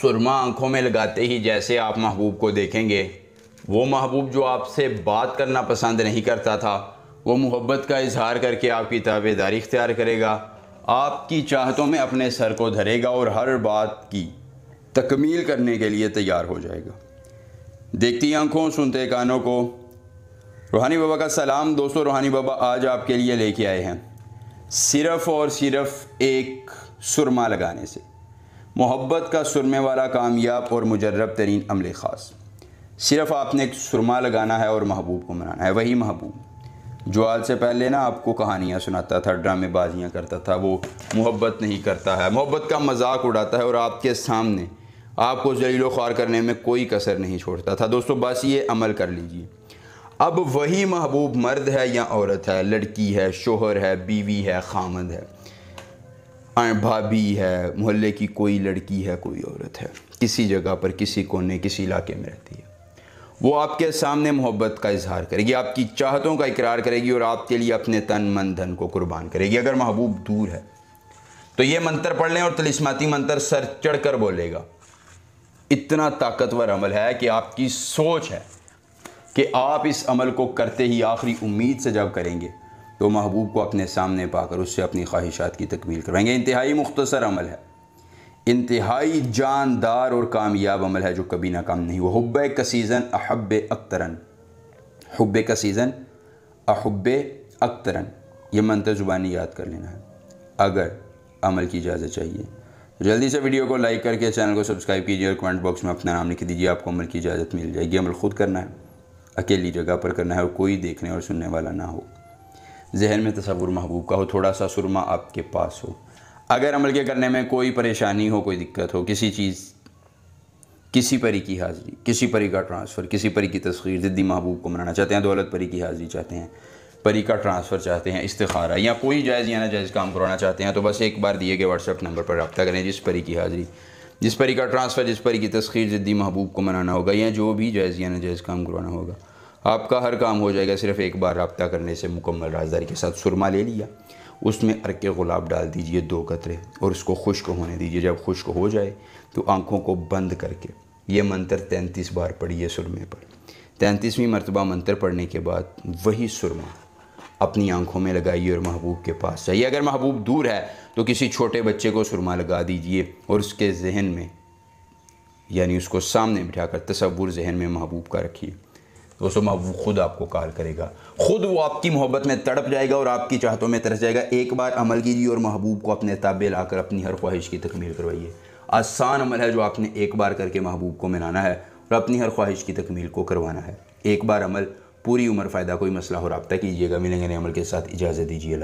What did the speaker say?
सुरमा आंखों में लगाते ही जैसे आप महबूब को देखेंगे, वो महबूब जो आपसे बात करना पसंद नहीं करता था, वो मोहब्बत का इजहार करके आपकी ताबेदारी इख्तियार करेगा, आपकी चाहतों में अपने सर को धरेगा और हर बात की तकमील करने के लिए तैयार हो जाएगा। देखती आंखों, सुनते कानों को रूहानी बाबा का सलाम। दोस्तों, रूहानी बाबा आज आपके लिए लेके आए हैं सिर्फ़ और सिर्फ एक सुरमा लगाने से मोहब्बत का सुरमे वाला कामयाब और मुजर्रब तरीन अमल ख़ास। सिर्फ़ आपने एक सुरमा लगाना है और महबूब को मनाना है। वही महबूब जो आज से पहले ना आपको कहानियाँ सुनाता था, ड्रामेबाजियाँ करता था, वो मोहब्बत नहीं करता है, मोहब्बत का मजाक उड़ाता है और आपके सामने आपको जलीलो ख्वार करने में कोई कसर नहीं छोड़ता था। दोस्तों, बस ये अमल कर लीजिए। अब वही महबूब मर्द है या औरत है, लड़की है, शोहर है, बीवी है, खामद है, भाभी है, मोहल्ले की कोई लड़की है, कोई औरत है, किसी जगह पर, किसी कोने, किसी इलाके में रहती है, वो आपके सामने मोहब्बत का इजहार करेगी, आपकी चाहतों का इकरार करेगी और आपके लिए अपने तन मन धन को कुर्बान करेगी। अगर महबूब दूर है तो ये मंत्र पढ़ लें और तिलिस्माती मंत्र सर चढ़ कर बोलेगा। इतना ताकतवर अमल है कि आपकी सोच है कि आप इस अमल को करते ही आखिरी उम्मीद से जब करेंगे तो महबूब को अपने सामने पाकर उससे अपनी ख्वाहिशात की तकमील करवाएंगे। इंतहाई मुख्तसर अमल है, इंतहाई जानदार और कामयाब अमल है जो कभी नाकाम नहीं हुआ। हुब्बे कसीज़न अहब्बे अक्तरन, हुब्बे कसीज़न अहब्बे अक्तरन, ये मंत्र ज़ुबानी याद कर लेना है। अगर अमल की इजाज़त चाहिए तो जल्दी से वीडियो को लाइक करके चैनल को सब्सक्राइब कीजिए और कमेंट बॉक्स में अपना नाम लिख दीजिए। आपको अमल की इजाज़त मिल जाएगी। अमल ख़ुद करना है, अकेली जगह पर करना है और कोई देखने और सुनने वाला ना हो। जहन में तसव्वुर महबूब का हो, थोड़ा सा सुरमा आपके पास हो। अगर अमल के करने में कोई परेशानी हो, कोई दिक्कत हो, किसी चीज़, किसी परी की हाज़िरी, किसी परी का ट्रांसफ़र, किसी परी की तस्खीर, ज़िद्दी महबूब को मनाना चाहते हैं, दौलत परी की हाज़िरी चाहते हैं, परी का ट्रांसफ़र चाहते हैं, इस्तिखारा या कोई जायज़ या नाजायज़ काम करवाना चाहते हैं, तो बस एक बार दिए गए व्हाट्सएप नंबर पर रब्ता करें। जिस परी की हाज़िरी, जिस परी का ट्रांसफ़र, जिस परी की तस्खीर ज़िद्दी महबूब को मनाना होगा या जो भी जायज़ या नाजायज़ काम करवाना होगा, आपका हर काम हो जाएगा। सिर्फ़ एक बार रब्ता करने से मुकम्मल राजदारी के साथ सुरमा ले लिया, उसमें अर्क गुलाब डाल दीजिए 2 कतरे और उसको खुश्क होने दीजिए। जब खुश्क हो जाए तो आँखों को बंद करके ये मंत्र 33 बार पढ़िए सुरमे पर। 33वीं मरतबा मंत्र पढ़ने के बाद वही सुरमा अपनी आँखों में लगाइए और महबूब के पास जाइए। अगर महबूब दूर है तो किसी छोटे बच्चे को सुरमा लगा दीजिए और उसके जहन में, यानी उसको सामने बिठाकर तसव्वुर जहन में महबूब का रखिए। दोस्तों, महबूब खुद आपको कॉल करेगा, खुद वो आपकी मोहब्बत में तड़प जाएगा और आपकी चाहतों में तरस जाएगा। एक बार अमल कीजिए और महबूब को अपने ताबे लाकर अपनी हर ख्वाहिश की तकमील करवाइए। आसान अमल है जो आपने एक बार करके महबूब को मनाना है और अपनी हर ख्वाहिश की तकमील को करवाना है। एक बार अमल, पूरी उम्र फ़ायदा। कोई मसला हो रब्ता कीजिएगा। मिलेंगे नए अमल के साथ, इजाज़त दीजिए।